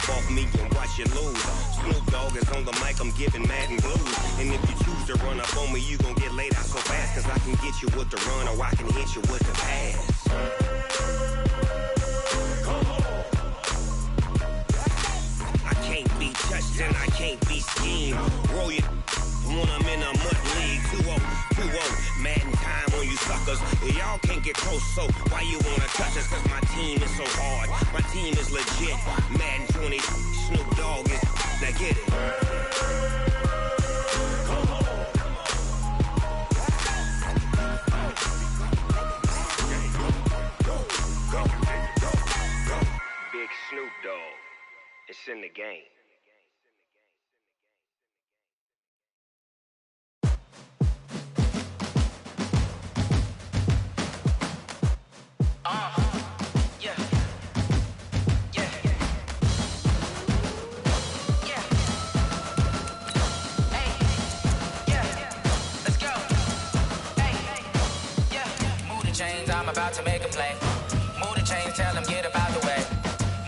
up off me and watch you lose. Snoop Dogg is on the mic, I'm giving Madden blues. And if you choose to run up on me, you gon' get laid out so fast. Cause I can get you with the run or I can hit you with the pass. I can't be touched and I can't be schemed. Roll you when I'm in a mud league. 2-0, 2-0, Madden time on you suckers. Y'all can't get close, so why you wanna touch us? Cause my team is so hard, my team is legit. Madden 20, Snoop Dogg is, now get it. Big Snoop Dogg, it's in the game. I'm about to make a play. Move the chains, tell them get up out the way.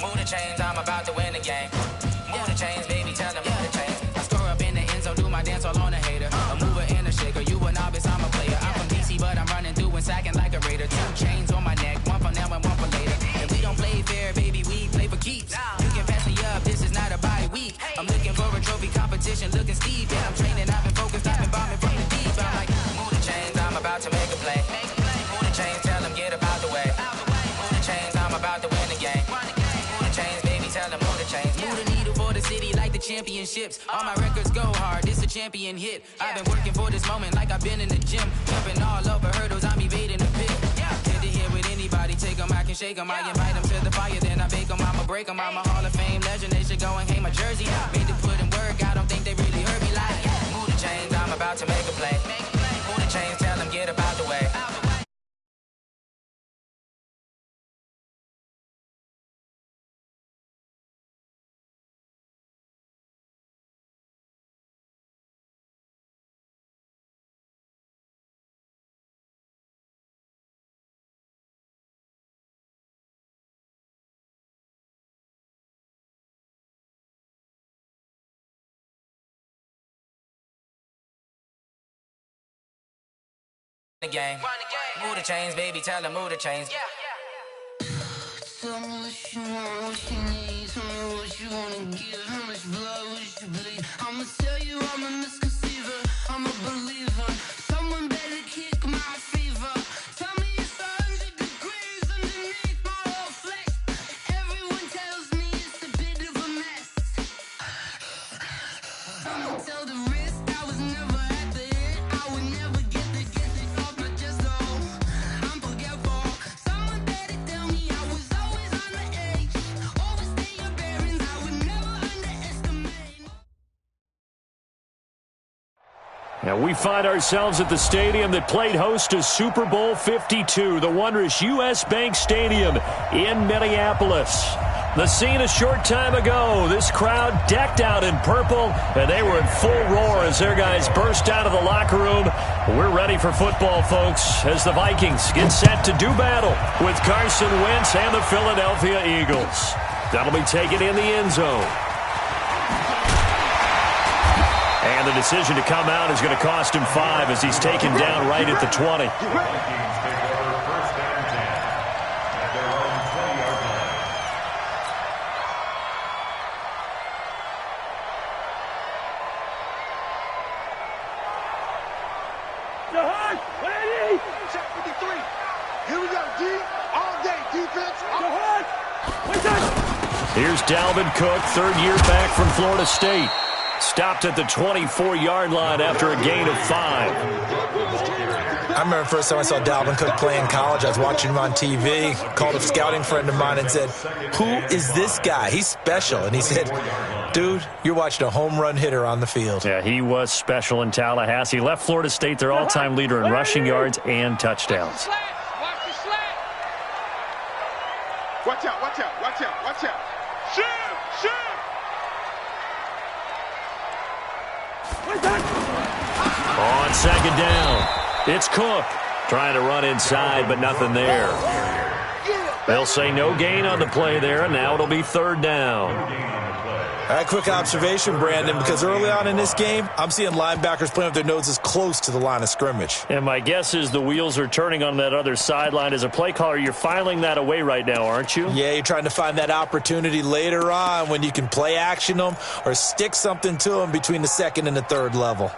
Move the chains, I'm about to win the game. Move the chains, baby, tell them move the chains. I score up in the end zone, do my dance all on a hater. A mover and a shaker, you a novice, I'm a player. I'm from DC, but I'm running through and sacking like a raider. 2 chains on my neck, one for now and one for later. And we don't play fair, baby, we play for keeps. You can pass me up, this is not a bye week. I'm looking for a trophy competition, looking steep. Yeah, I'm training, I've been focused, I've been bombing from the deep. I'm like, move the chains, I'm about to make a play. Move the chains, tell them get up out the way. Move the chains, I'm about to win the game. Move the chains, baby, tell them move the chains. Move the needle for the city like the championships. All my records go hard, this a champion hit. I've been working for this moment like I've been in the gym. Jumping all over hurdles, I'm evading the pit. Head to head with anybody, take them, I can shake them. I invite them to the fire, then I bake them, I'ma break them. I'm a Hall of Fame legend, they should go and hang my jersey. Made to put in work, I don't think they really heard me like. Move the chains, I'm about to make a play. Move the chains, tell them get up out the way. The game. Move the chains, baby, tell them move the chains. Tell me what you want, what you need. Tell me what you wanna give. How much blood would you bleed? I'ma tell you I'm a misconceiver. I'm a believer. Someone better kick my fever. Tell me it's 100 degrees underneath my whole flesh. Everyone tells me it's a bit of a mess. I'ma tell the risk I was never at the end. I would never get it off my chest though. I'm forgetful. Someone better tell me I was always on the edge. Overstay your bearings, I would never underestimate. And we find ourselves at the stadium that played host to Super Bowl 52, the wondrous U.S. Bank Stadium in Minneapolis. The scene a short time ago, this crowd decked out in purple, and they were in full roar as their guys burst out of the locker room. We're ready for football, folks, as the Vikings get set to do battle with Carson Wentz and the Philadelphia Eagles. That'll be taken in the end zone. And the decision to come out is going to cost him 5 as he's taken down right at the 20. Here we go, D. All day, defense. Here's Dalvin Cook, third year back from Florida State. Stopped at the 24-yard line after a gain of 5. I remember the first time I saw Dalvin Cook play in college. I was watching him on TV, called a scouting friend of mine and said, "Who is this guy? He's special." And he said, "Dude, you're watching a home run hitter on the field." Yeah, he was special in Tallahassee. Left Florida State their all-time leader in rushing yards and touchdowns. Watch out, watch out, watch out, watch out. Shoot, shoot. On second down, it's Cook trying to run inside, but nothing there. They'll say no gain on the play there, and now it'll be third down. All right, quick observation, Brandon, because early on in this game, I'm seeing linebackers playing with their noses close to the line of scrimmage. And my guess is the wheels are turning on that other sideline. As a play caller, you're filing that away right now, aren't you? Yeah, you're trying to find that opportunity later on when you can play action them or stick something to them between the second and the third level.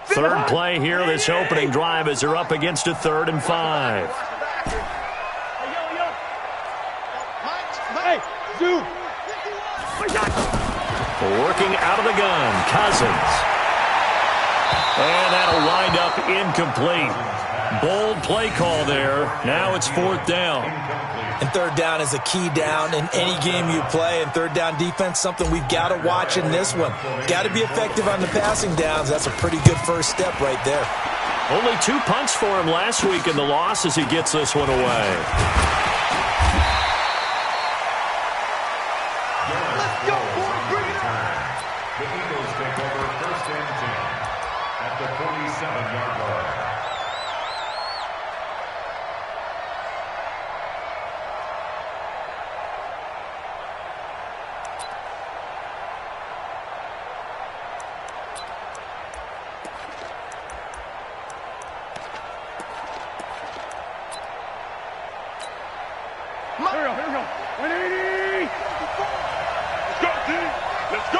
Third play here, this opening drive, as they're up against a 3rd and 5. Working out of the gun, Cousins. And that'll wind up incomplete. Bold play call there. Now it's 4th down. And 3rd down is a key down in any game you play. And 3rd down defense, something we've got to watch in this one. Got to be effective on the passing downs. That's a pretty good first step right there. Only 2 punts for him last week in the loss as he gets this one away. Let's go, boys. Bring it on. The Eagles take over 1st and 10 at the 47-yard line. Here we go. 180. Let's go, team. Let's go.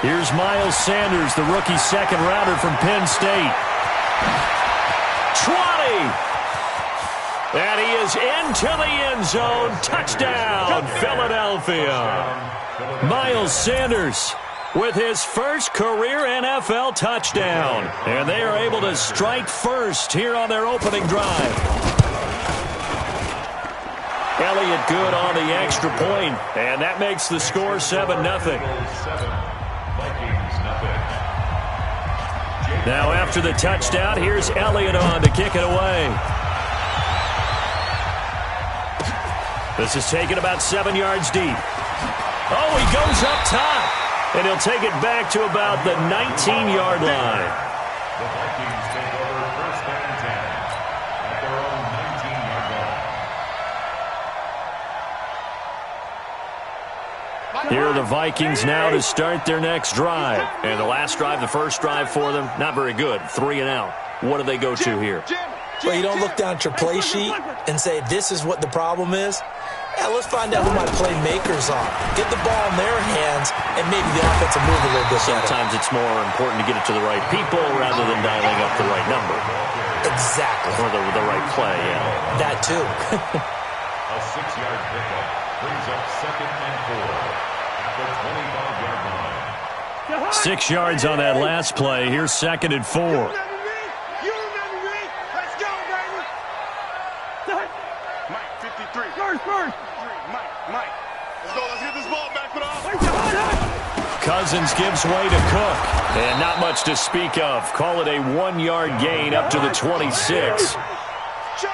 Here's Miles Sanders, the rookie second-rounder from Penn State. 20. And he is into the end zone. Touchdown, Philadelphia. Miles Sanders with his first career NFL touchdown. And they are able to strike first here on their opening drive. Elliott good on the extra point, and that makes the score 7-0. Now after the touchdown, here's Elliott on to kick it away. This is taken about 7 yards deep. Oh, he goes up top, and he'll take it back to about the 19-yard line. The Vikings take over 1st and 10 at their own 19-yard line. Here are the Vikings now to start their next drive. And the last drive, the first drive for them, not very good. 3 and out. What do they go to here? Well, you don't look down at your play sheet and say, this is what the problem is. Yeah, let's find out who my playmakers are. Get the ball in their hands, and maybe the offense will move a little bit better. Sometimes it's more important to get it to the right people rather than dialing up the right number. Exactly. Or the right play, yeah. That, too. A 6-yard pickup brings up 2nd and 4 at the 25-yard line. 6 yards on that last play. Here's 2nd and 4. You remember me? Let's go, baby. Mike, 53. First. Mike. Let's go. Let's get this ball back. Put off. Cousins gives way to Cook. And not much to speak of. Call it a 1-yard gain up to the 26. Check.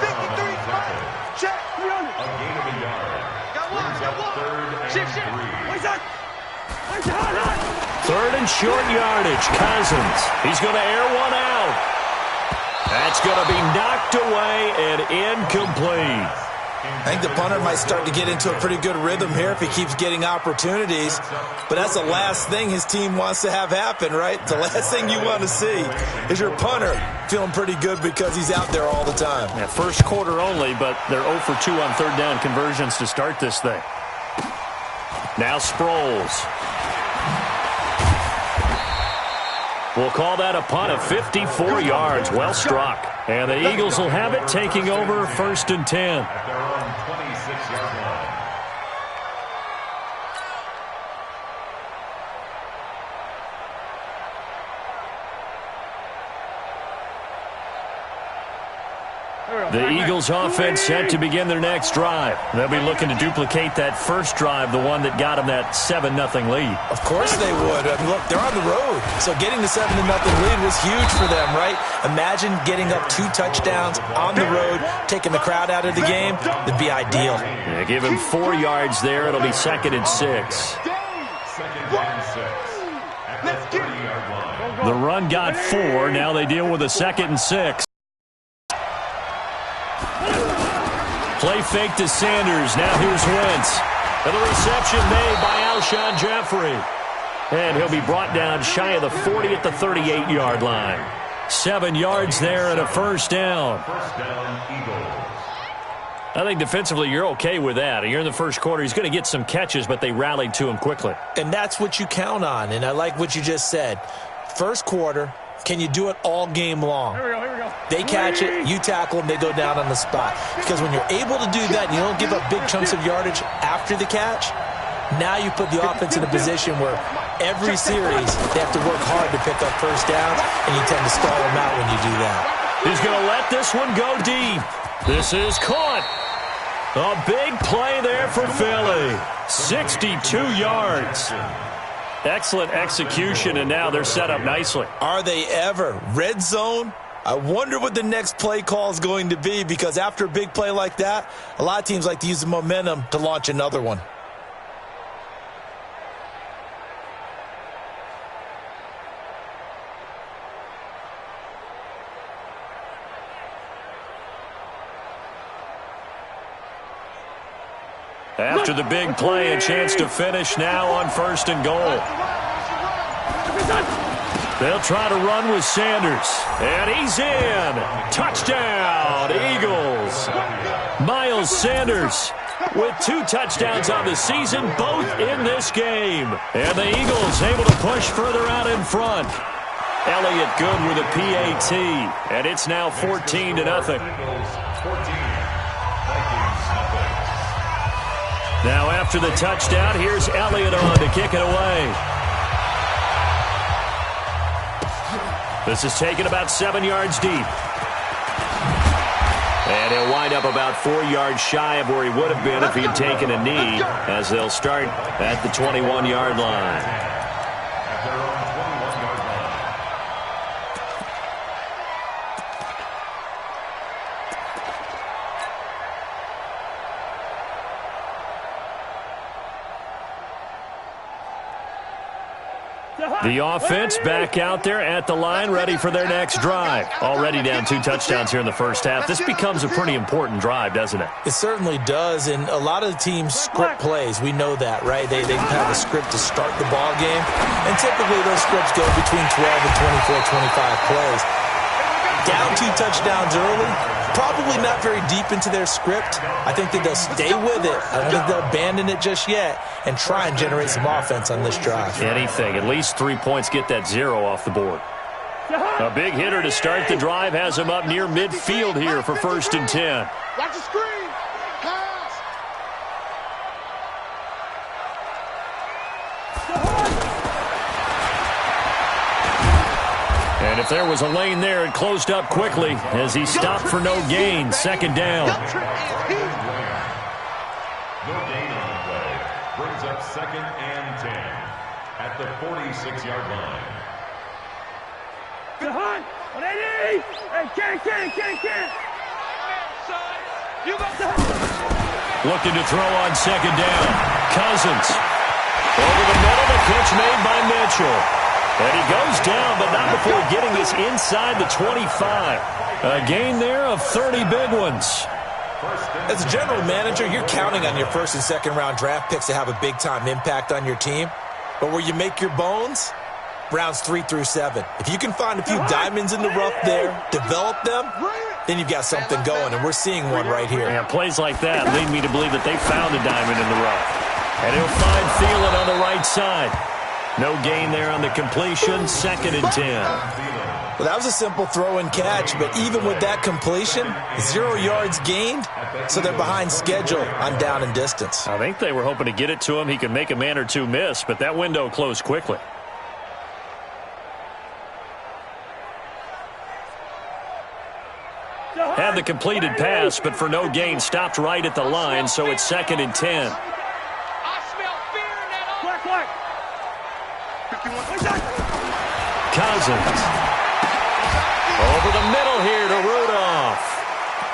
53. Mike. Check. A gain of a yard. Brings up 3rd and 3. 3rd and short yardage. Cousins. He's going to air one out. That's going to be knocked away and incomplete. I think the punter might start to get into a pretty good rhythm here if he keeps getting opportunities. But that's the last thing his team wants to have happen, right? The last thing you want to see is your punter feeling pretty good because he's out there all the time. Yeah, first quarter only, but they're 0 for 2 on 3rd down conversions to start this thing. Now Sproles. We'll call that a punt of 54 yards. Well struck. And the Eagles will have it, taking over 1st and 10. At their own 26-yard line. The Eagles offense set to begin their next drive. They'll be looking to duplicate that first drive, the one that got them that 7-0 lead. Of course they would. I mean, look, they're on the road. So getting the 7-0 lead was huge for them, right? Imagine getting up 2 touchdowns on the road, taking the crowd out of the game. That'd be ideal. Yeah, give him 4 yards there. It'll be 2nd and 6. 2nd and 6 at the 30-yard line. The run got 4. Now they deal with a 2nd and 6. Play fake to Sanders. Now here's Wentz. And the reception made by Alshon Jeffrey. And he'll be brought down shy of the 40 at the 38-yard line. 7 yards there and a first down. First down, Eagles. I think defensively you're okay with that. You're in the first quarter. He's going to get some catches, but they rallied to him quickly. And that's what you count on, and I like what you just said. First quarter, can you do it all game long? Here we go. They catch it, you tackle them, they go down on the spot. Because when you're able to do that and you don't give up big chunks of yardage after the catch, now you put the offense in a position where every series they have to work hard to pick up first downs, and you tend to stall them out when you do that. He's going to let this one go deep. This is caught. A big play there for Philly. 62 yards. Excellent execution, and now they're set up nicely. Are they ever? Red zone? I wonder what the next play call is going to be, because after a big play like that, a lot of teams like to use the momentum to launch another one. After the big play, a chance to finish now on 1st and goal. They'll try to run with Sanders. And he's in. Touchdown, Eagles. Miles Sanders with 2 touchdowns on the season, both in this game. And the Eagles able to push further out in front. Elliott good with a PAT. And it's now 14-0. Now after the touchdown, here's Elliott on to kick it away. This is taken about 7 yards deep. And he'll wind up about 4 yards shy of where he would have been if he had taken a knee, as they'll start at the 21-yard line. The offense back out there at the line, ready for their next drive. Already down 2 touchdowns here in the first half. This becomes a pretty important drive, doesn't it? It certainly does, and a lot of the teams script plays. We know that, right? They have a script to start the ball game, and typically those scripts go between 12 and 24, 25 plays. Down 2 touchdowns early, probably not very deep into their script. I think that they'll stay with it. I don't think they'll abandon it just yet and try and generate some offense on this drive. Anything. At least 3 points, get that 0 off the board. A big hitter to start the drive has him up near midfield here for 1st and 10. Watch the screen. Pass. And if there was a lane there, it closed up quickly as he stopped for no gain. 2nd down. No gain on the play. Brings up 2nd and 10 at the 46-yard line. Behind. 180. Hey, can't. Looking to throw on 2nd down. Cousins. Over the middle, the pitch made by Mitchell. And he goes down, but not before getting this inside the 25. A gain there of 30 big ones. As a general manager, you're counting on your 1st and 2nd round draft picks to have a big-time impact on your team. But where you make your bones, rounds 3 through 7. If you can find a few diamonds in the rough there, develop them, then you've got something going, and we're seeing one right here. Yeah, plays like that lead me to believe that they found a diamond in the rough. And he'll find Thielen on the right side. No gain there on the completion, 2nd and 10. Well, that was a simple throw and catch, but even with that completion, 0 yards gained, so they're behind schedule on down and distance. I think they were hoping to get it to him. He could make a man or two miss, but that window closed quickly. Had the completed pass, but for no gain, stopped right at the line, so it's 2nd and 10. Cousins. Over the middle here to Rudolph.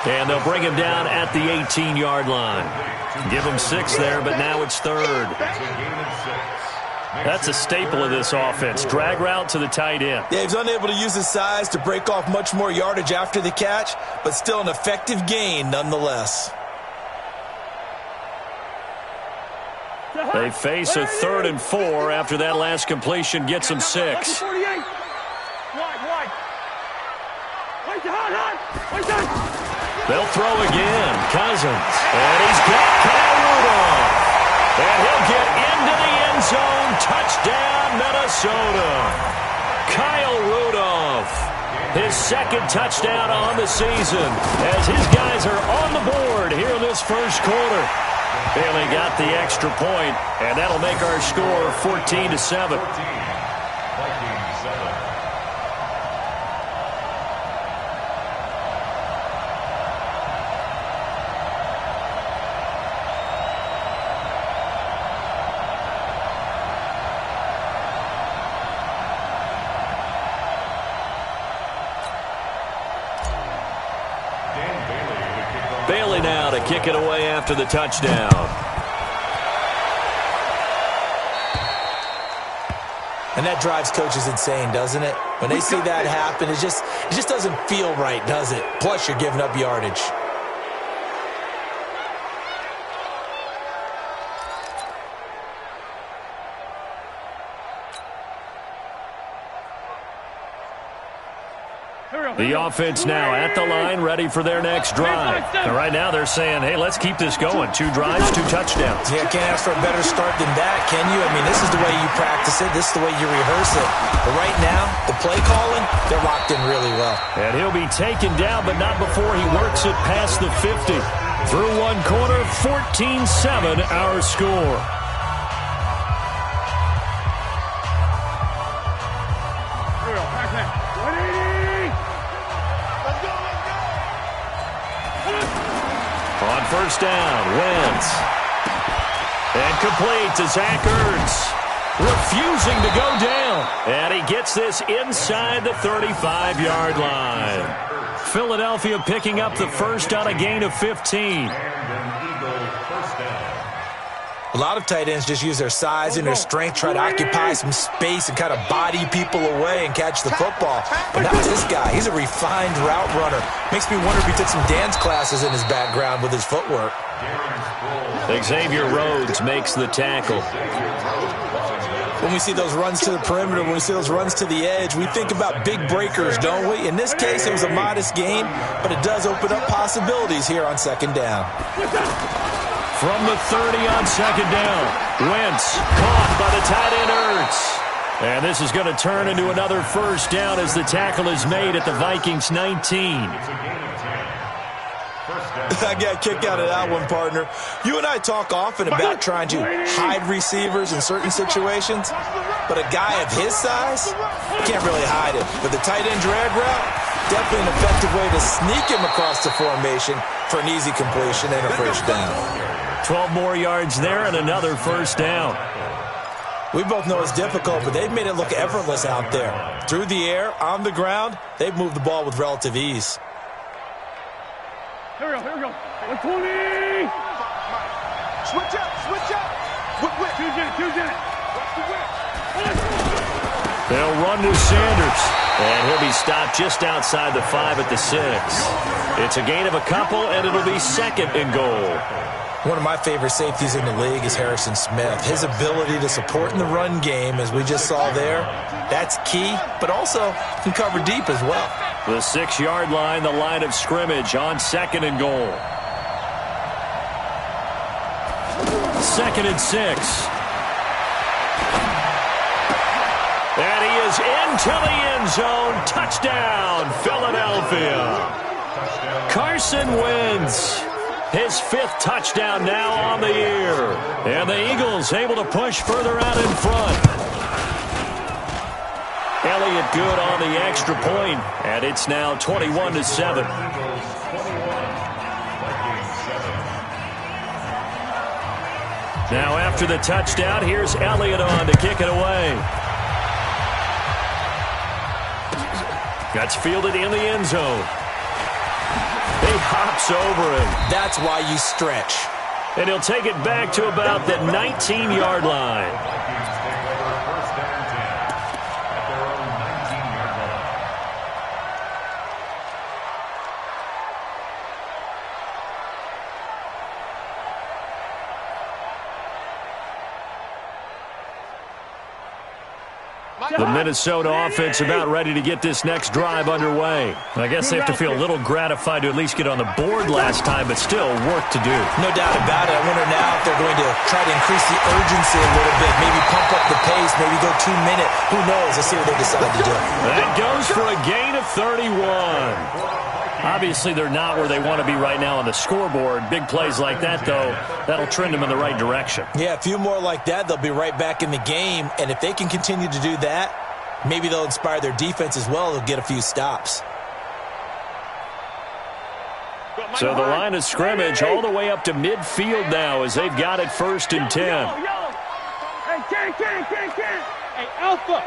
And they'll bring him down at the 18-yard line. Give him 6 there, but now it's 3rd. That's a staple of this offense. Drag route to the tight end. Yeah, he's unable to use his size to break off much more yardage after the catch, but still an effective gain nonetheless. They face a 3rd and 4 after that last completion gets them 6. They'll throw again. Cousins. And he's got Kyle Rudolph. And he'll get into the end zone. Touchdown, Minnesota. Kyle Rudolph. His 2nd touchdown on the season as his guys are on the board here in this first quarter. Bailey got the extra point, and that'll make our score 14-7. Bailey now to kick it away after the touchdown. And that drives coaches insane, doesn't it? When they see that happen, it just doesn't feel right, does it? Plus, you're giving up yardage. The offense now at the line, ready for their next drive. And right now they're saying, hey, let's keep this going. 2 drives, 2 touchdowns. Yeah, can't ask for a better start than that, can you? I mean, this is the way you practice it. This is the way you rehearse it. But right now, the play calling, they're locked in really well. And he'll be taken down, but not before he works it past the 50. Through one quarter, 14-7 our score. On first down, Wentz. And complete to Zach Ertz. Refusing to go down. And he gets this inside the 35-yard line. Philadelphia picking up the first on a gain of 15. A lot of tight ends just use their size and their strength, try to occupy some space and kind of body people away and catch the football. But not this guy. He's a refined route runner. Makes me wonder if he took some dance classes in his background with his footwork. Xavier Rhodes makes the tackle. When we see those runs to the perimeter, when we see those runs to the edge, we think about big breakers, don't we? In this case, it was a modest gain, but it does open up possibilities here on second down. From the 30 on second down, Wentz caught by the tight end Ertz. And this is going to turn into another first down as the tackle is made at the Vikings 19. I got a kick out of that one, partner. You and I talk often about trying to hide receivers in certain situations, but a guy of his size, you can't really hide him. But the tight end drag route, definitely an effective way to sneak him across the formation for an easy completion and a first down. 12 more yards there and another first down. We both know it's difficult, but they've made it look effortless out there. Through the air, on the ground, they've moved the ball with relative ease. Here we go. 120! Switch up! Whip. Choose it. They'll run to Sanders, and he'll be stopped just outside the 5 at the 6. It's a gain of a couple, and it'll be 2nd and goal. One of my favorite safeties in the league is Harrison Smith. His ability to support in the run game, as we just saw there, that's key, but also can cover deep as well. The 6-yard line, the line of scrimmage on 2nd and goal. 2nd and 6. And he is into the end zone. Touchdown, Philadelphia. Carson Wentz. His 5th touchdown now on the year. And the Eagles able to push further out in front. Elliott good on the extra point, and it's now 21-7. Now after the touchdown, here's Elliott on to kick it away. That's fielded in the end zone. He hops over him. That's why you stretch. And he'll take it back to about the 19-yard line. The Minnesota offense about ready to get this next drive underway. I guess they have to feel a little gratified to at least get on the board last time, but still work to do. No doubt about it. I wonder now if they're going to try to increase the urgency a little bit, maybe pump up the pace, maybe go 2-minute. Who knows? Let's see what they decide to do. That goes for a gain of 31. Obviously, they're not where they want to be right now on the scoreboard. Big plays like that, though, that'll trend them in the right direction. Yeah, a few more like that, they'll be right back in the game. And if they can continue to do that, maybe they'll inspire their defense as well. They'll get a few stops. So the line of scrimmage all the way up to midfield now as they've got it 1st and 10. Hey, Ken. Hey, Alpha.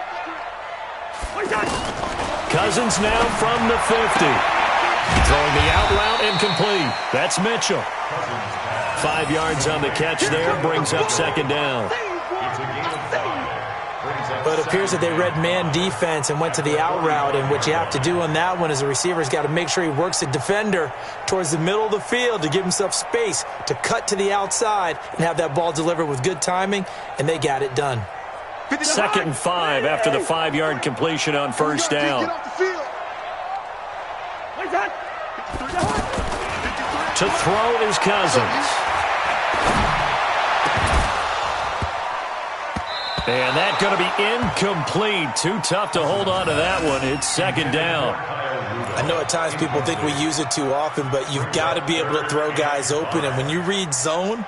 Cousins now from the 50. Throwing the out route incomplete. That's Mitchell. 5 yards on the catch there. Brings up 2nd down. But it appears that they read man defense and went to the out route. And what you have to do on that one is the receiver's got to make sure he works the defender towards the middle of the field to give himself space to cut to the outside and have that ball delivered with good timing. And they got it done. 2nd and 5 after the 5-yard completion on 1st down. To throw is Cousins. And that's going to be incomplete. Too tough to hold on to that one. It's 2nd down. I know at times people think we use it too often, but you've got to be able to throw guys open. And when you read zone,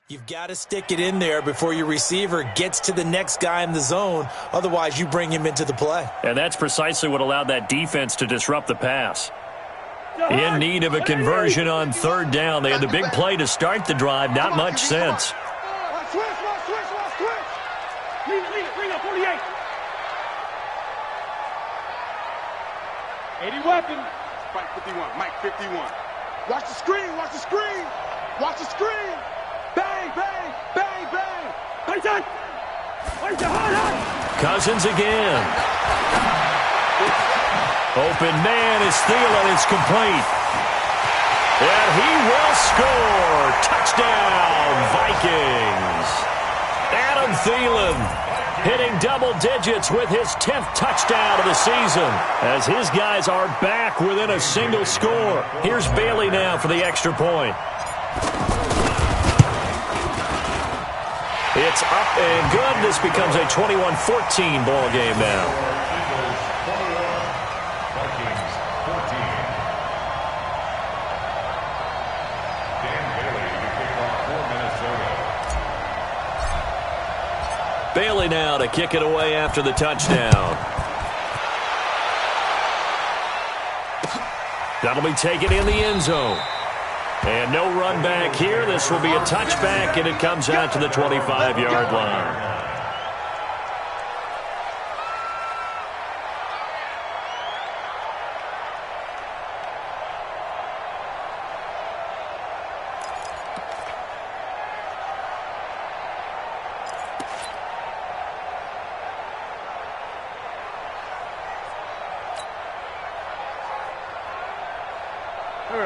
you've got to stick it in there before your receiver gets to the next guy in the zone. Otherwise, you bring him into the play. And that's precisely what allowed that defense to disrupt the pass. In need of a conversion on 3rd down. They had the big play to start the drive. Not much sense. Switch. Lead up, 48. 80 weapon. Mike 51. Watch the screen. Bang. Cousins again. Open man is Thielen. It's complete. And he will score. Touchdown, Vikings. Adam Thielen hitting double digits with his 10th touchdown of the season as his guys are back within a single score. Here's Bailey now for the extra point. It's up and good. This becomes a 21-14 ball game now. Bailey now to kick it away after the touchdown. That'll be taken in the end zone. And no run back here. This will be a touchback, and it comes out to the 25-yard line.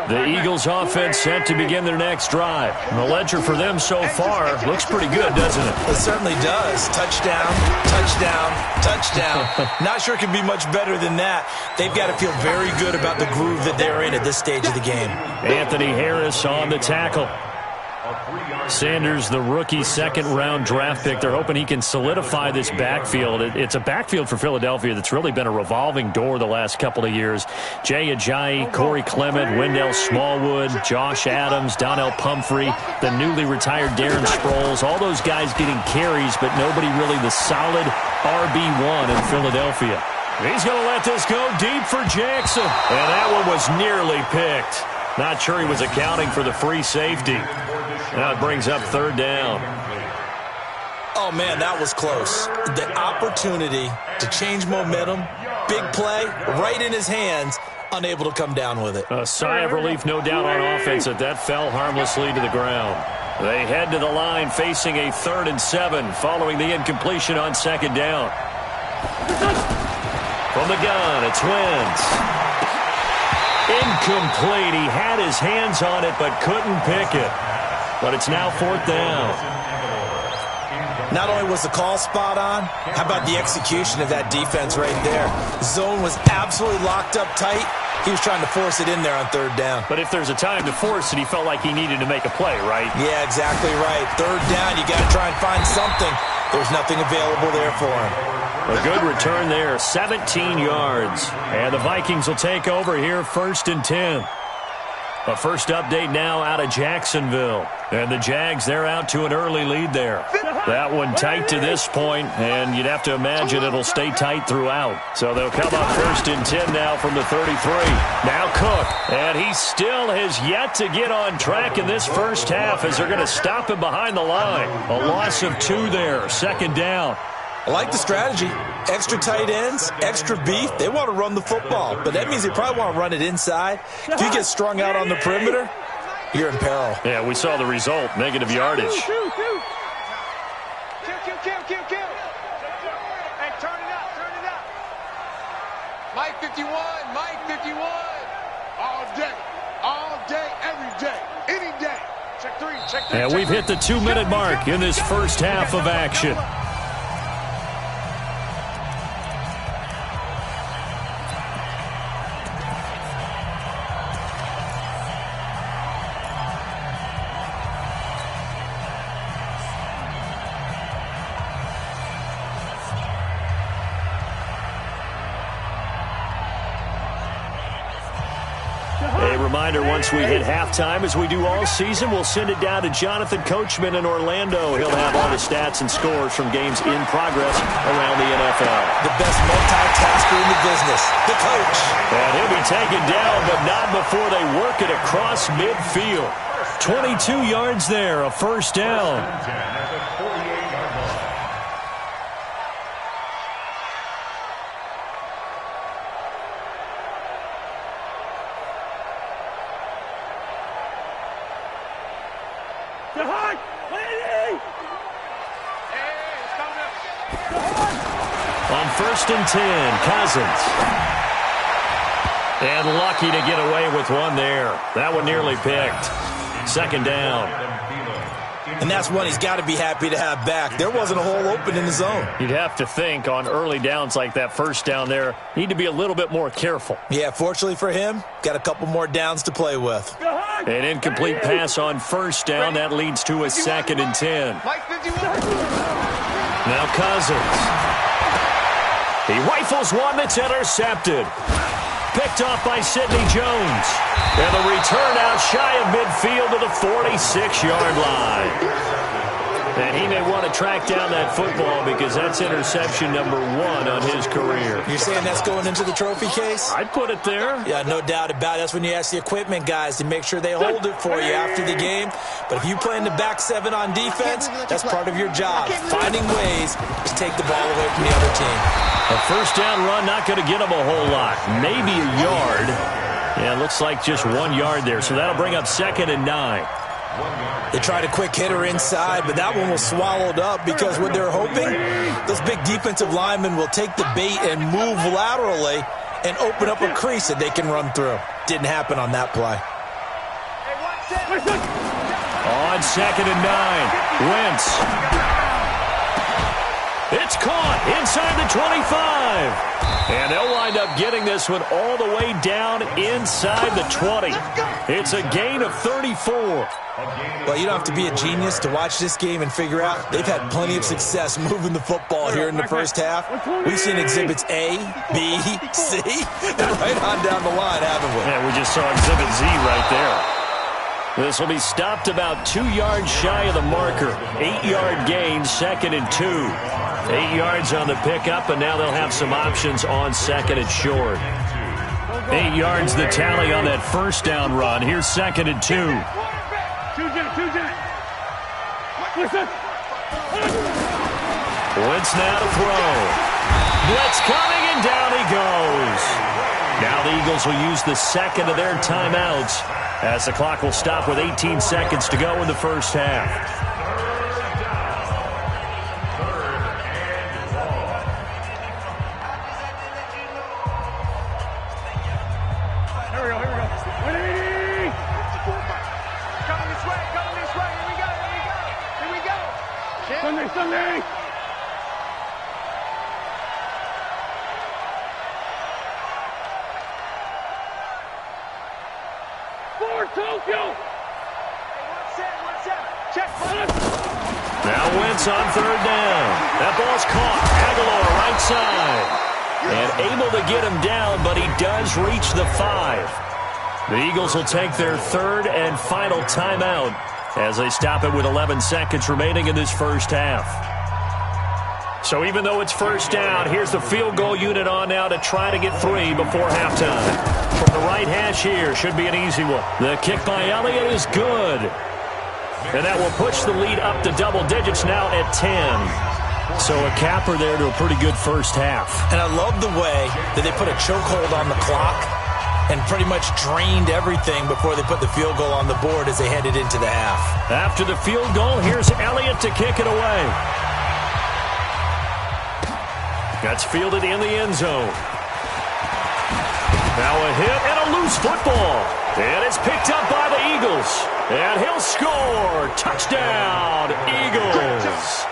The Eagles offense set to begin their next drive. And the ledger for them so far looks pretty good, doesn't it? It certainly does. Touchdown. Not sure it can be much better than that. They've got to feel very good about the groove that they're in at this stage of the game. Anthony Harris on the tackle. Sanders, the rookie second-round draft pick. They're hoping he can solidify this backfield. It's a backfield for Philadelphia that's really been a revolving door the last couple of years. Jay Ajayi, Corey Clement, Wendell Smallwood, Josh Adams, Donnell Pumphrey, the newly retired Darren Sproles. All those guys getting carries, but nobody really the solid RB1 in Philadelphia. He's going to let this go deep for Jackson. And that one was nearly picked. Not sure he was accounting for the free safety. Now it brings up third down. Oh, man, that was close. The opportunity to change momentum, big play, right in his hands, unable to come down with it. A sigh of relief, no doubt, on offense that fell harmlessly to the ground. They head to the line facing a 3rd and 7 following the incompletion on second down. From the gun, it's Wentz. Incomplete. He had his hands on it but couldn't pick it. But it's now 4th down. Not only was the call spot on, how about the execution of that defense right there? Zone was absolutely locked up tight. He was trying to force it in there on 3rd down. But if there's a time to force it, he felt like he needed to make a play, right? Yeah, exactly right. 3rd down, you got to try and find something. There's nothing available there for him. A good return there, 17 yards. And the Vikings will take over here, 1st and 10. A first update now out of Jacksonville. And the Jags, they're out to an early lead there. That one tight to this point, and you'd have to imagine it'll stay tight throughout. So they'll come up 1st and 10 now from the 33. Now Cook, and he still has yet to get on track in this first half as they're going to stop him behind the line. A loss of 2 there, 2nd down. I like the strategy. Extra tight ends, extra beef. They want to run the football, but that means they probably want to run it inside. If you get strung out on the perimeter, you're in peril. Yeah, we saw the result, negative yardage. Kill. Hey, turn it up. Mike 51. All day, every day, any day. Check 3. And we've hit the 2-minute mark in this first half of action. Reminder, once we hit halftime, as we do all season, we'll send it down to Jonathan Coachman in Orlando. He'll have all the stats and scores from games in progress around the NFL. The best multitasker in the business, the coach. And he'll be taken down, but not before they work it across midfield. 22 yards there, a first down. On 1st and 10, Cousins. And lucky to get away with one there. That one nearly picked. 2nd down. And that's one he's got to be happy to have back. There wasn't a hole open in the zone. You'd have to think on early downs like that first down there, need to be a little bit more careful. Yeah, fortunately for him, got a couple more downs to play with. An incomplete pass on 1st down. That leads to a 2nd and 10. Now Cousins. He rifles one that's intercepted. Picked off by Sidney Jones. And the return out shy of midfield to the 46-yard line. And he may want to track down that football because that's interception number 1 on his career. You're saying that's going into the trophy case? I'd put it there. Yeah, no doubt about it. That's when you ask the equipment guys to make sure they hold it for you after the game. But if you play in the back 7 on defense, that's part of your job, finding ways to take the ball away from the other team. A first down run, not going to get him a whole lot. Maybe a yard. Yeah, it looks like just 1 yard there. So that'll bring up 2nd and 9. They tried a quick hitter inside, but that one was swallowed up because what they're hoping, those big defensive linemen will take the bait and move laterally and open up a crease that they can run through. Didn't happen on that play. On 2nd and 9, Wentz. It's caught inside the 25. And they'll wind up getting this one all the way down inside the 20. It's a gain of 34. Well, you don't have to be a genius to watch this game and figure out they've had plenty of success moving the football here in the first half. We've seen exhibits A, B, C, and right on down the line, haven't we? Yeah, we just saw exhibit Z right there. This will be stopped about 2 yards shy of the marker. 8-yard gain, 2nd and 2. 8 yards on the pickup, and now they'll have some options on 2nd and short. 8 yards the tally on that first down run. Here's 2nd and 2. Wentz now to throw. Blitz coming, and down he goes. Now the Eagles will use the second of their timeouts as the clock will stop with 18 seconds to go in the first half. Sunday! For Tokyo! Check. Now Wentz on 3rd down. That ball's caught. Aguilar right side. And able to get him down, but he does reach the 5. The Eagles will take their 3rd and final timeout as they stop it with 11 seconds remaining in this first half. So even though it's first down, here's the field goal unit on now to try to get 3 before halftime. From the right hash here, should be an easy one. The kick by Elliott is good. And that will push the lead up to double digits now at 10. So a capper there to a pretty good first half. And I love the way that they put a chokehold on the clock and pretty much drained everything before they put the field goal on the board as they headed into the half. After the field goal, here's Elliott to kick it away. That's fielded in the end zone. Now a hit and a loose football. And it's picked up by the Eagles. And he'll score. Touchdown, Eagles.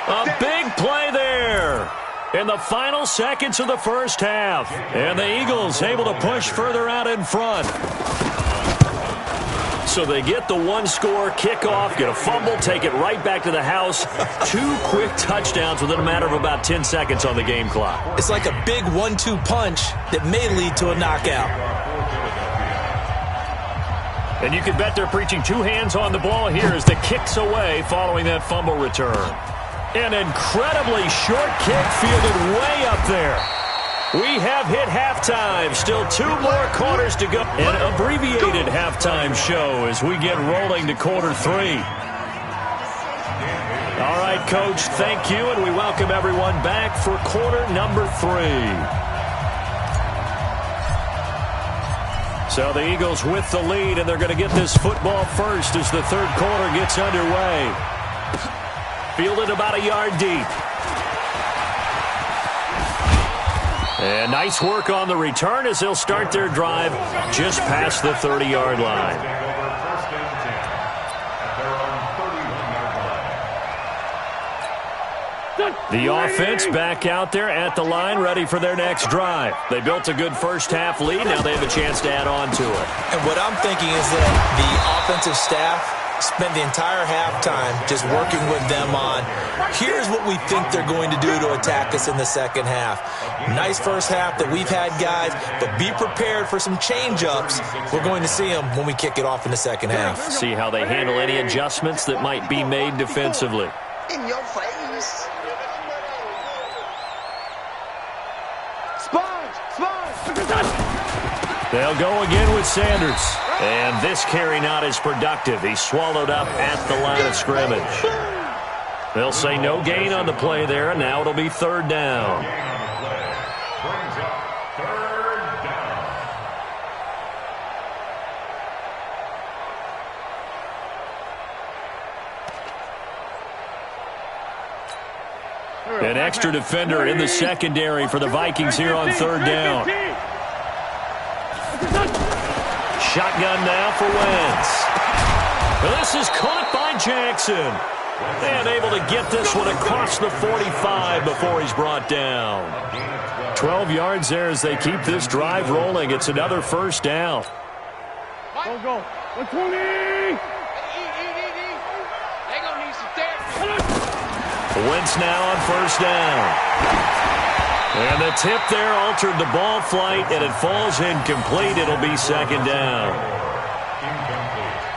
A big play there in the final seconds of the first half. And the Eagles able to push further out in front. So they get the one-score kickoff, get a fumble, take it right back to the house. 2 quick touchdowns within a matter of about 10 seconds on the game clock. It's like a big 1-2 punch that may lead to a knockout. And you can bet they're preaching 2 hands on the ball here as the kick's away following that fumble return. An incredibly short kick fielded way up there. We have hit halftime. Still 2 more quarters to go. An abbreviated halftime show as we get rolling to quarter 3. All right, Coach, thank you, and we welcome everyone back for quarter number 3. So the Eagles with the lead, and they're going to get this football first as the third quarter gets underway. Fielded about a yard deep. And nice work on the return as they'll start their drive just past the 30-yard line. The offense back out there at the line, ready for their next drive. They built a good first-half lead. Now they have a chance to add on to it. And what I'm thinking is that the offensive staff spent the entire halftime just working with them on, here's what we think they're going to do to attack us in the second half. Nice first half that we've had, guys, but be prepared for some change-ups. We're going to see them when we kick it off in the second half. See how they handle any adjustments that might be made defensively. In your face. They'll go again with Sanders. And this carry not as productive. He's swallowed up at the line of scrimmage. They'll say no gain on the play there, and now it'll be third down. An extra defender in the secondary for the Vikings here on third down. Shotgun now for Wentz. This is caught by Jackson. And able to get this one across the 45 before he's brought down. 12 yards there as they keep this drive rolling. It's another first down. Go. 120. Wentz now on first down. And the tip there altered the ball flight, and it falls incomplete. It'll be second down.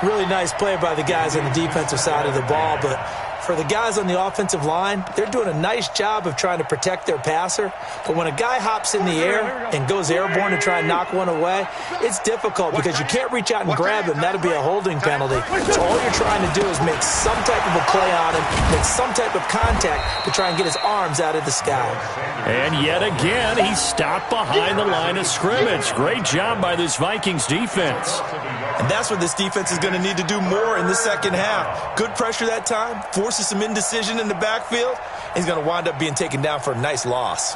Really nice play by the guys on the defensive side of the ball, but for the guys on the offensive line, they're doing a nice job of trying to protect their passer. But when a guy hops in the air and goes airborne to try and knock one away, it's difficult because you can't reach out and grab him. That'll be a holding penalty. So all you're trying to do is make some type of a play on him, make some type of contact to try and get his arms out of the sky. And yet again, he's stopped behind the line of scrimmage. Great job by this Vikings defense. And that's what this defense is going to need to do more in the second half. Good pressure that time, forces some indecision in the backfield. He's going to wind up being taken down for a nice loss.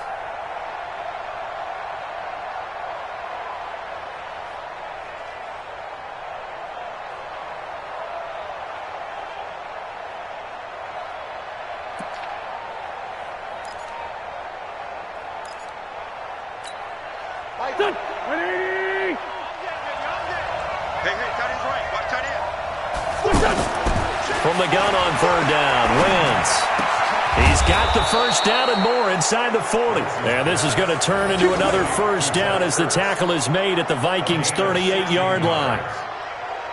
From the gun on third down, Wentz. He's got the first down and more inside the 40. And this is going to turn into another first down as the tackle is made at the Vikings' 38-yard line.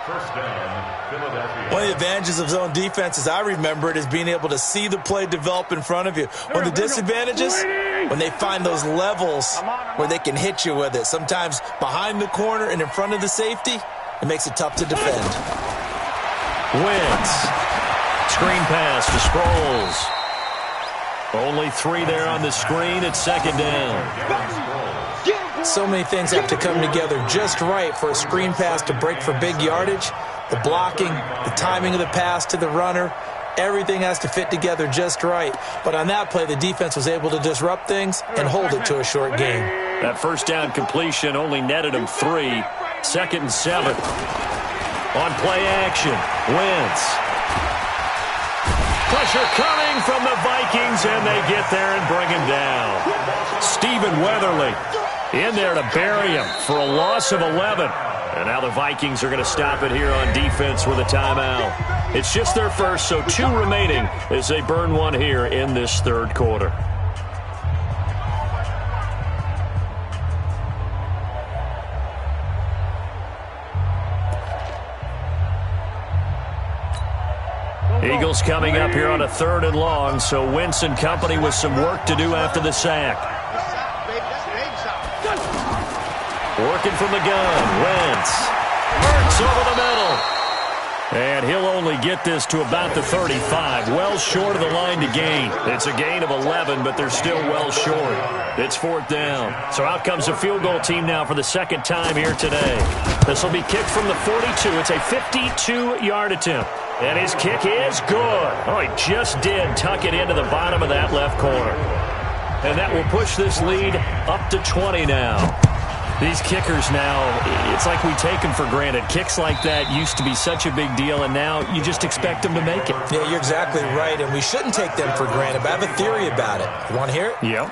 First down, Philadelphia. One of the advantages of zone defense, as I remember it, is being able to see the play develop in front of you. One of the disadvantages, when they find those levels where they can hit you with it. Sometimes behind the corner and in front of the safety, it makes it tough to defend. Wentz. Screen pass to Sproles. Only 3 there on the screen. It's second down. So many things have to come together just right for a screen pass to break for big yardage. The blocking, the timing of the pass to the runner, everything has to fit together just right. But on that play, the defense was able to disrupt things and hold it to a short game. That first down completion only netted him 3. Second and 7. On play action, Wentz. Pressure coming from the Vikings, and they get there and bring him down. Stephen Weatherly in there to bury him for a loss of 11. And now the Vikings are going to stop it here on defense with a timeout. It's just their first, so 2 remaining as they burn one here in this third quarter. Eagles coming up here on a 3rd and long, so Wentz and company with some work to do after the sack. Working from the gun, Wentz. Hurts over the middle. And he'll only get this to about the 35, well short of the line to gain. It's a gain of 11, but they're still well short. It's 4th down. So out comes the field goal team now for the second time here today. This will be kicked from the 42. It's a 52-yard attempt. And his kick is good. Oh, he just did tuck it into the bottom of that left corner. And that will push this lead up to 20 now. These kickers now, it's like we take them for granted. Kicks like that used to be such a big deal, and now you just expect them to make it. Yeah, you're exactly right, and we shouldn't take them for granted, but I have a theory about it. You want to hear it? Yep.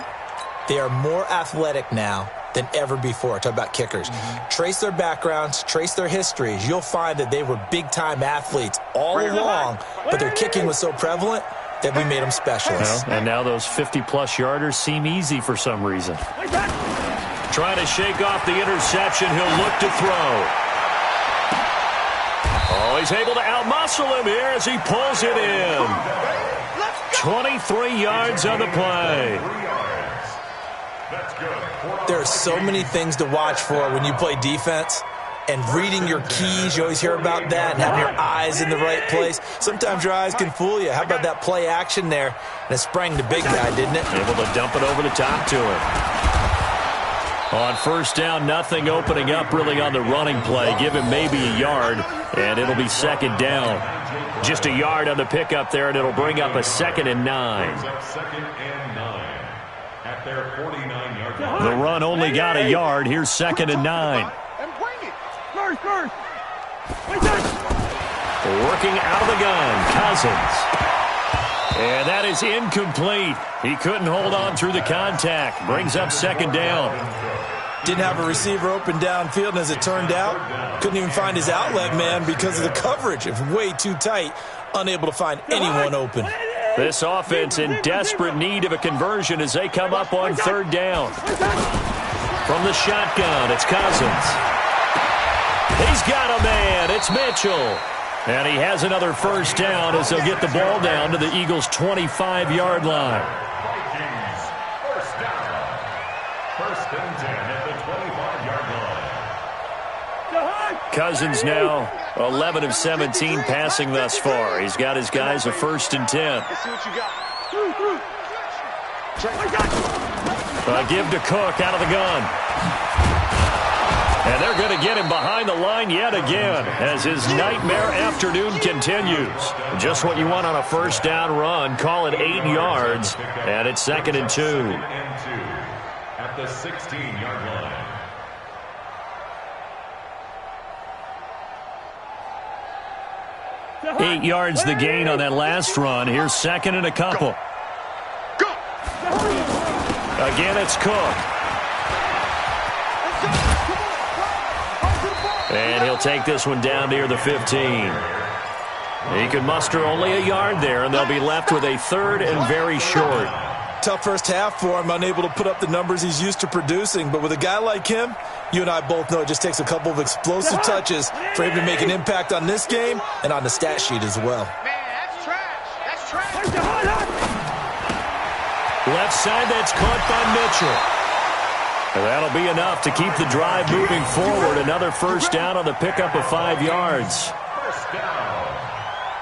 They are more athletic now than ever before. Talk about kickers. Trace their backgrounds, trace their histories. You'll find that they were big-time athletes all along, but their kicking was so prevalent that we made them specialists. Well, and now those 50-plus yarders seem easy for some reason. Trying to shake off the interception. He'll look to throw. Oh, he's able to outmuscle him here as he pulls it in. 23 yards on the play. There are so many things to watch for when you play defense. And reading your keys, you always hear about that, and having your eyes in the right place. Sometimes your eyes can fool you. How about that play action there? And it sprang the big guy, didn't it? Able to dump it over the top to him. On first down, nothing opening up really on the running play. Give him maybe a yard, and it'll be second down. Just a yard on the pickup there, and it'll bring up a 2nd and 9. Second and 9 at their 49-yard line. The run only got a yard. Here's 2nd and 9. Working out of the gun, Cousins. And that is incomplete. He couldn't hold on through the contact. Brings up second down. Didn't have a receiver open downfield, and as it turned out, couldn't even find his outlet man because of the coverage. It's way too tight, unable to find anyone open. This offense in desperate need of a conversion as they come up on third down. From the shotgun, it's Cousins. He's got a man. It's Mitchell. And he has another first down as they'll get the ball down to the Eagles' 25-yard line. Vikings, first down. First and 10 at the 25-yard line. Cousins now 11 of 17 passing thus far. He's got his guys a first and 10. Let's see what you got. A give to Cook out of the gun. And they're going to get him behind the line yet again as his nightmare afternoon continues. Just what you want on a first down run. Call it 8 yards, and it's second and 2. At the 16-yard line. 8 yards the gain on that last run. Here's second and a couple. Again, it's Cook. And he'll take this one down near the 15. He can muster only a yard there, and they'll be left with a third and very short. Tough first half for him, unable to put up the numbers he's used to producing. But with a guy like him, you and I both know it just takes a couple of explosive touches for him to make an impact on this game and on the stat sheet as well. Man, that's trash. That's trash. Left side, that's caught by Mitchell. And that'll be enough to keep the drive moving forward. Another first down on the pickup of 5 yards. First down.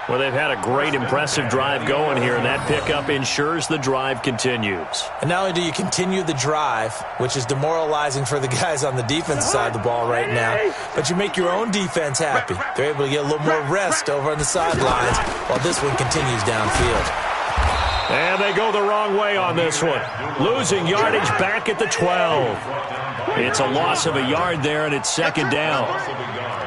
Well, they've had a great, impressive drive going here, and that pickup ensures the drive continues. And not only do you continue the drive, which is demoralizing for the guys on the defensive side of the ball right now, but you make your own defense happy. They're able to get a little more rest over on the sidelines while this one continues downfield. And they go the wrong way on this one. Losing yardage back at the 12. It's a loss of a yard there, and it's second down.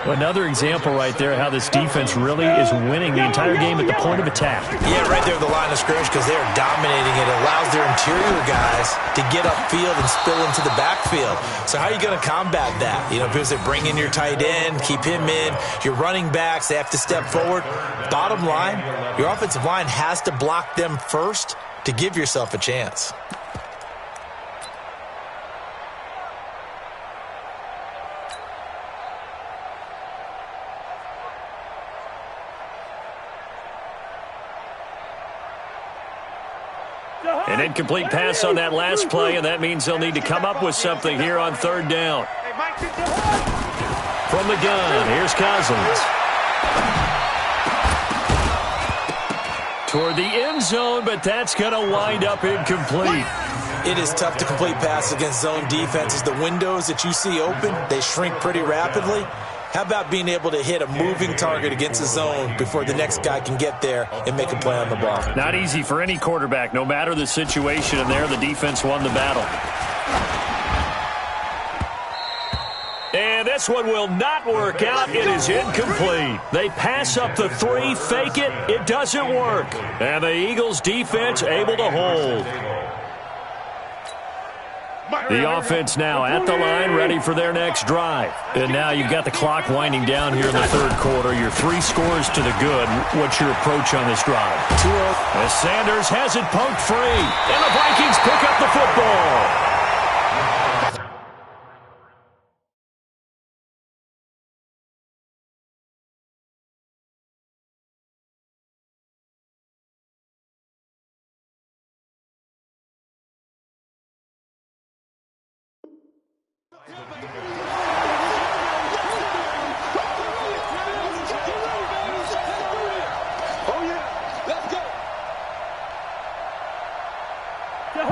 Another example right there how this defense really is winning the entire game at the point of attack. Yeah, right there at the line of scrimmage because they're dominating it. It allows their interior guys to get upfield and spill into the backfield. So how are you going to combat that? You know, because they bring in your tight end, keep him in. Your running backs, they have to step forward. Bottom line, your offensive line has to block them first to give yourself a chance. An incomplete pass on that last play, and that means they'll need to come up with something here on third down. From the gun, here's Cousins. Toward the end zone, but that's going to wind up incomplete. It is tough to complete passes against zone defenses. The windows that you see open, they shrink pretty rapidly. How about being able to hit a moving target against the zone before the next guy can get there and make a play on the ball? Not easy for any quarterback, no matter the situation, and there the defense won the battle. And this one will not work out. It is incomplete. They pass up the 3, fake it. It doesn't work. And the Eagles defense able to hold. The offense now at the line, ready for their next drive. And now you've got the clock winding down here in the third quarter. Your 3 scores to the good. What's your approach on this drive? 2-0. As Sanders has it poked free. And the Vikings pick up the football.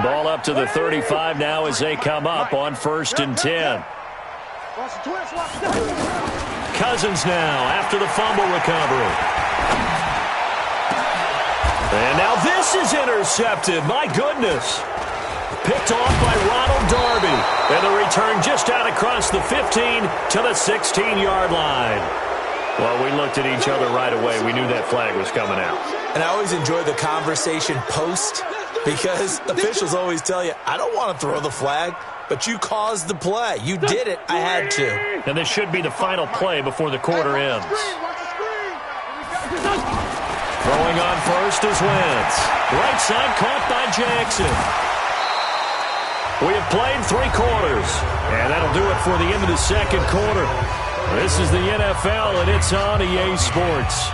Ball up to the 35 now as they come up on first and 10. Cousins now after the fumble recovery. And now this is intercepted. My goodness. Picked off by Ronald Darby. And the return just out across the 15 to the 16-yard line. Well, we looked at each other right away. We knew that flag was coming out. And I always enjoy the conversation post because officials always tell you, I don't want to throw the flag, but you caused the play. You did it. I had to. And this should be the final play before the quarter ends. Throwing on first is Wentz. Right side caught by Jackson. We have played 3 quarters, and that'll do it for the end of the second quarter. This is the NFL, and it's on EA Sports.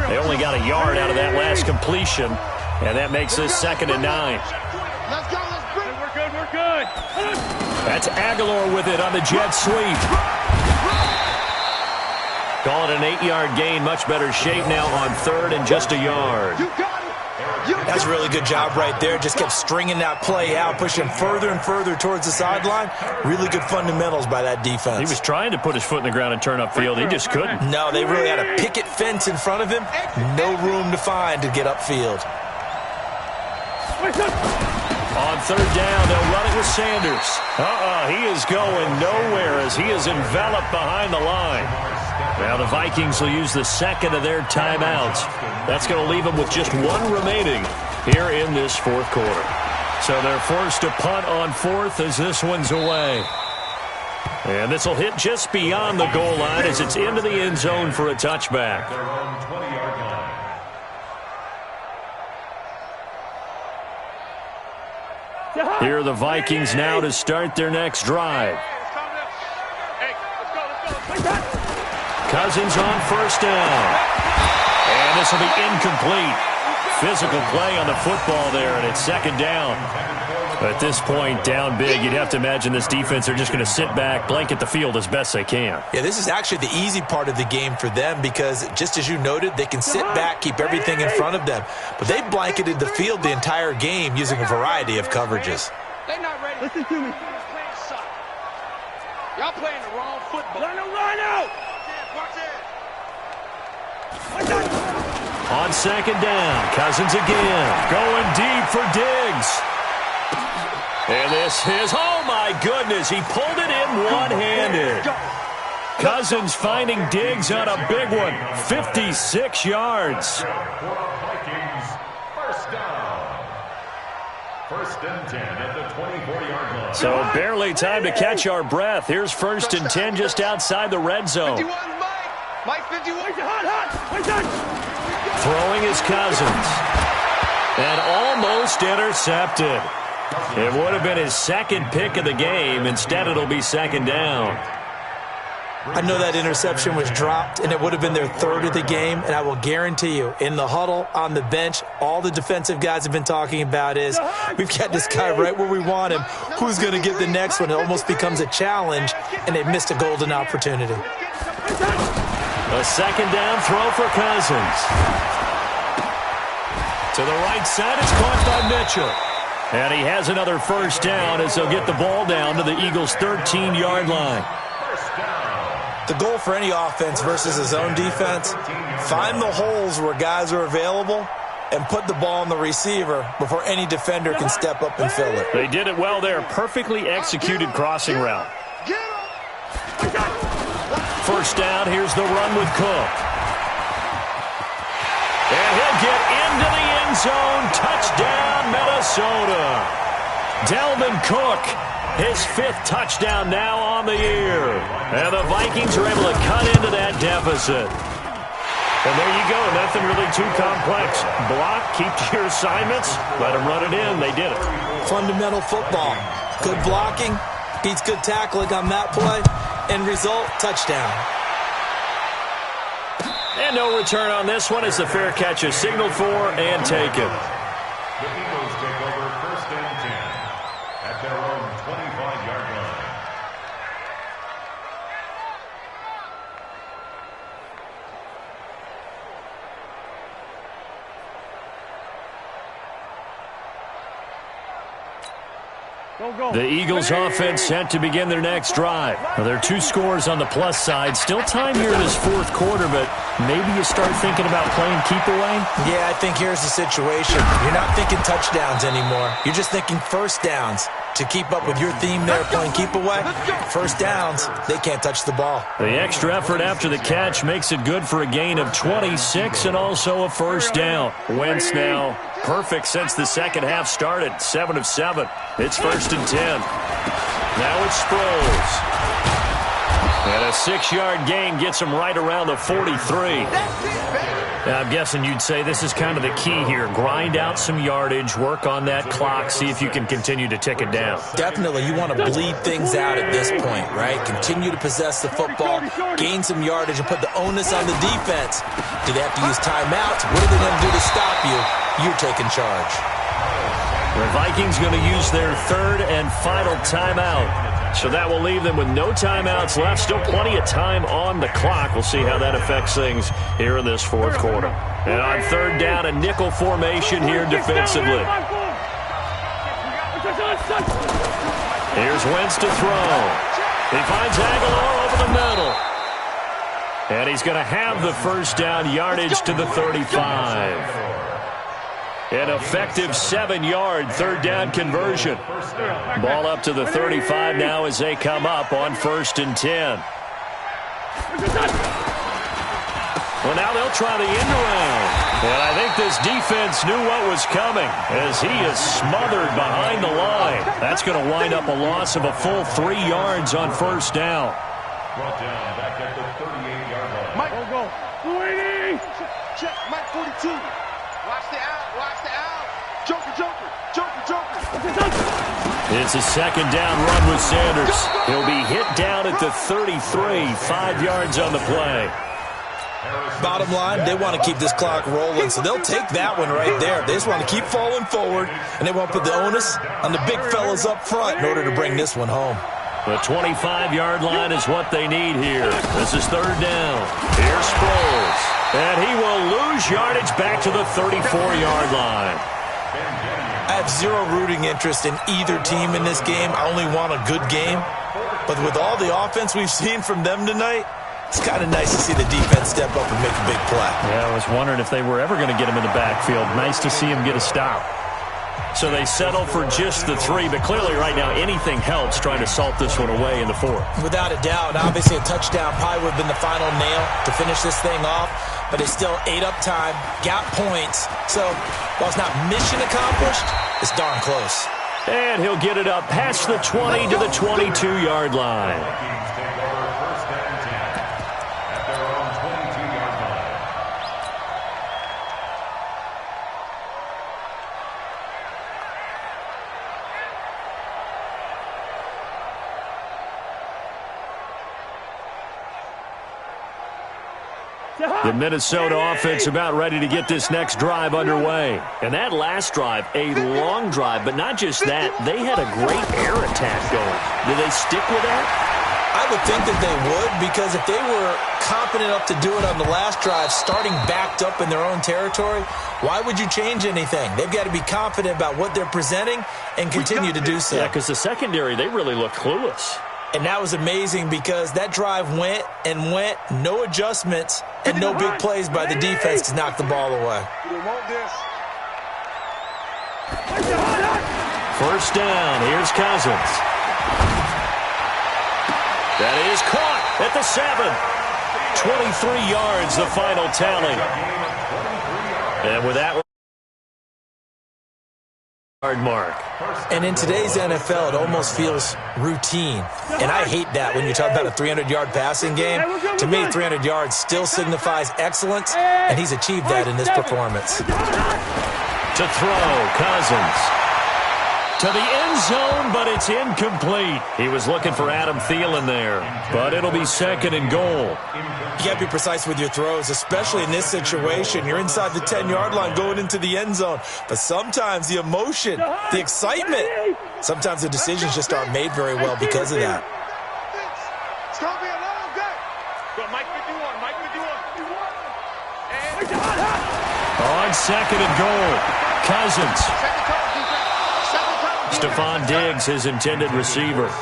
They only got a yard out of that last completion, and that makes this 2nd and 9. Let's go, let's bring it. We're good, we're good. That's Aguilar with it on the jet sweep. Call it an 8-yard gain. Much better shape now on 3rd and just a yard. You got it. That's a really good job right there. Just kept stringing that play out, pushing further and further towards the sideline. Really good fundamentals by that defense. He was trying to put his foot in the ground and turn upfield. He just couldn't. No, they really had a picket fence in front of him. No room to find to get upfield. On 3rd down, they'll run it with Sanders. He is going nowhere as he is enveloped behind the line. Now the Vikings will use the 2nd of their timeouts. That's going to leave them with just 1 remaining here in this 4th quarter. So they're forced to punt on 4th as this one's away. And this will hit just beyond the goal line as it's into the end zone for a touchback. Here are the Vikings now to start their next drive. Cousins on 1st down. And this will be incomplete. Physical play on the football there, and it's 2nd down. At this point, down big, you'd have to imagine this defense are just going to sit back, blanket the field as best they can. Yeah, this is actually the easy part of the game for them because, just as you noted, they can sit back, keep everything in front of them. But they blanketed the field the entire game using a variety of coverages. They're not ready. Listen to me. Y'all playing the wrong football. Line out. On 2nd down, Cousins again. Going deep for Diggs. And this is, oh my goodness, he pulled it in one-handed. Cousins finding Diggs on a big one, 56 yards. Vikings, 1st down. 1st and 10 at the 24-yard line. So barely time to catch our breath. Here's 1st and 10 just outside the red zone. 51, Mike 51. Throwing is Cousins. And almost intercepted. It would have been his 2nd pick of the game. Instead, it'll be 2nd down. I know that interception was dropped, and it would have been their 3rd of the game, and I will guarantee you, in the huddle, on the bench, all the defensive guys have been talking about is, we've got this guy right where we want him. Who's going to get the next one? It almost becomes a challenge, and they've missed a golden opportunity. A 2nd down throw for Cousins. To the right side, it's caught by Mitchell. And he has another 1st down as they'll get the ball down to the Eagles' 13-yard line. The goal for any offense versus his own defense, find the holes where guys are available and put the ball on the receiver before any defender can step up and fill it. They did it well there. Perfectly executed crossing route. 1st down, here's the run with Cook. And he'll get into the end zone. Touchdown, Minnesota. Dalvin Cook, his 5th touchdown now on the year. And the Vikings are able to cut into that deficit. And there you go. Nothing really too complex. Block, keep to your assignments, let them run it in. They did it. Fundamental football. Good blocking beats good tackling on that play. End result, touchdown. And no return on this one as the fair catch is signaled for and taken. The Eagles take over 1st and 10 at their own 25-yard line. The Eagles offense set to begin their next drive. Well, there are 2 scores on the plus side. Still time here in this fourth quarter, but maybe you start thinking about playing keep away? Yeah, I think here's the situation. You're not thinking touchdowns anymore. You're just thinking first downs. To keep up with your theme there, playing keep away, first downs, they can't touch the ball. The extra effort after the catch makes it good for a gain of 26 and also a first down. Wentz now perfect since the second half started, 7 of 7. It's 1st and 10. Now it's Sproles. And a 6-yard gain gets him right around the 43. Now, I'm guessing you'd say this is kind of the key here. Grind out some yardage, work on that clock, see if you can continue to tick it down. Definitely. You want to bleed things out at this point, right? Continue to possess the football, gain some yardage, and put the onus on the defense. Do they have to use timeouts? What are they going to do to stop you? You're taking charge. The Vikings going to use their 3rd and final timeout. So that will leave them with no timeouts left. Still plenty of time on the clock. We'll see how that affects things here in this fourth quarter. And on 3rd down, a nickel formation here defensively. Here's Wentz to throw. He finds Aguilar over the middle. And he's going to have the first down, yardage to the 35. An effective 7-yard 3rd down conversion. Ball up to the 35 now as they come up on 1st and 10. Well, now they'll try the end around. And I think this defense knew what was coming as he is smothered behind the line. That's going to wind up a loss of a full 3 yards on 1st down. Brought down back at the 38-yard line. Mike, go. Check, Mike 42. Watch the out, watch the out. Joker, Joker, Joker, Joker. It's a 2nd down run with Sanders. He'll be hit down at the 33, 5 yards on the play. Bottom line, they want to keep this clock rolling, so they'll take that one right there. They just want to keep falling forward, and they want to put the onus on the big fellas up front in order to bring this one home. The 25-yard line is what they need here. This is 3rd down. Here's Sproles. And he will lose yardage back to the 34-yard line. I have zero rooting interest in either team in this game. I only want a good game. But with all the offense we've seen from them tonight, it's kind of nice to see the defense step up and make a big play. Yeah, I was wondering if they were ever going to get him in the backfield. Nice to see him get a stop. So they settle for just the 3, but clearly right now anything helps trying to salt this one away in the 4th. Without a doubt, obviously a touchdown probably would have been the final nail to finish this thing off, but they still ate up time, got points. So while it's not mission accomplished, it's darn close. And he'll get it up past the 20 to the 22-yard line. Vikings take over 1st and 10 at their own 22-yard line. The Minnesota offense about ready to get this next drive underway. And that last drive, a long drive, but not just that, they had a great air attack going. Did they stick with that? I would think that they would, because if they were confident enough to do it on the last drive, starting backed up in their own territory, why would you change anything? They've got to be confident about what they're presenting and continue to do so. Yeah, because the secondary, they really look clueless. And that was amazing because that drive went and went, no adjustments, and no big plays by the defense to knock the ball away. First down, here's Cousins. That is caught at the 7. 23 yards, the final tally. And with that mark. And in today's NFL, it almost feels routine. And I hate that when you talk about a 300-yard passing game. To me, 300 yards still signifies excellence, and he's achieved that in this performance. To throw, Cousins. To the end zone, but it's incomplete. He was looking for Adam Thielen there, but it'll be 2nd and goal. You got to be precise with your throws, especially in this situation. You're inside the 10-yard line going into the end zone. But sometimes the emotion, the excitement, sometimes the decisions just aren't made very well because of that. It's going to be a long day. Go, Mike 51, Mike 51. On 2nd and goal, Cousins. Stephon Diggs, his intended receiver.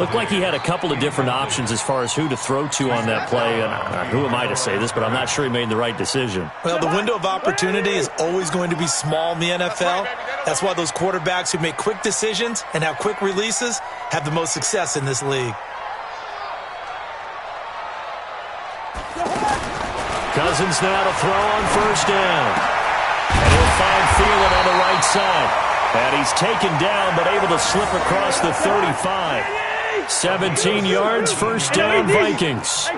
Looked like he had a couple of different options as far as who to throw to on that play. And who am I to say this, but I'm not sure he made the right decision. Well, the window of opportunity is always going to be small in the NFL. That's why those quarterbacks who make quick decisions and have quick releases have the most success in this league. Cousins now to throw on first down. And he'll find Thielen on the right side. And he's taken down, but able to slip across the 35. 17 yards, first down, Vikings.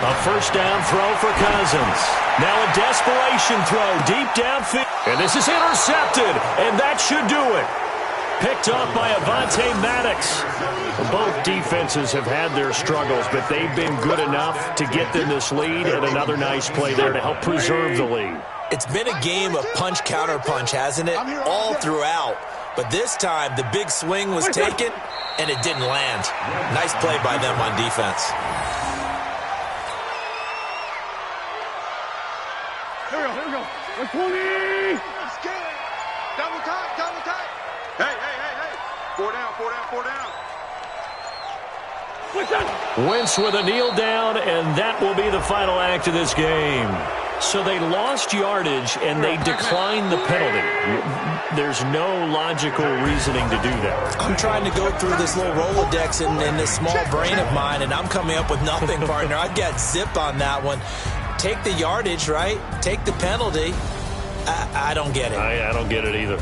A first down throw for Cousins. Now a desperation throw deep downfield. And this is intercepted, and that should do it. Picked off by Avonte Maddox. Both defenses have had their struggles, but they've been good enough to get them this lead, and another nice play there to help preserve the lead. It's been a game of punch-counter-punch, hasn't it? All throughout. But this time, the big swing was taken, and it didn't land. Nice play by them on defense. Here we go. 120. Double tight. Hey. 4 down. Wentz with a kneel down, and that will be the final act of this game. So they lost yardage, and they declined the penalty. There's no logical reasoning to do that. I'm trying to go through this little Rolodex in this small brain of mine, and I'm coming up with nothing, partner. I've got zip on that one. Take the yardage, right? Take the penalty. I don't get it. I don't get it either.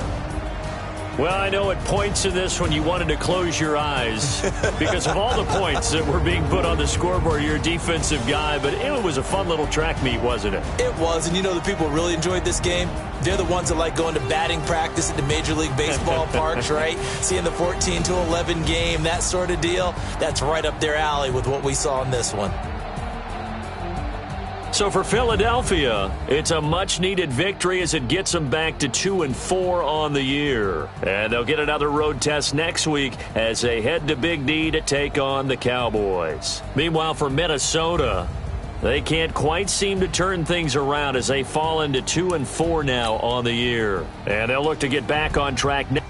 Well, I know at points in this when you wanted to close your eyes because of all the points that were being put on the scoreboard. You're a defensive guy, but it was a fun little track meet, wasn't it? It was, and you know the people really enjoyed this game? They're the ones that like going to batting practice at the Major League Baseball parks, right? Seeing the 14-11 game, that sort of deal. That's right up their alley with what we saw in this one. So for Philadelphia, it's a much-needed victory as it gets them back to 2-4 on the year. And they'll get another road test next week as they head to Big D to take on the Cowboys. Meanwhile, for Minnesota, they can't quite seem to turn things around as they fall into 2-4 now on the year. And they'll look to get back on track next.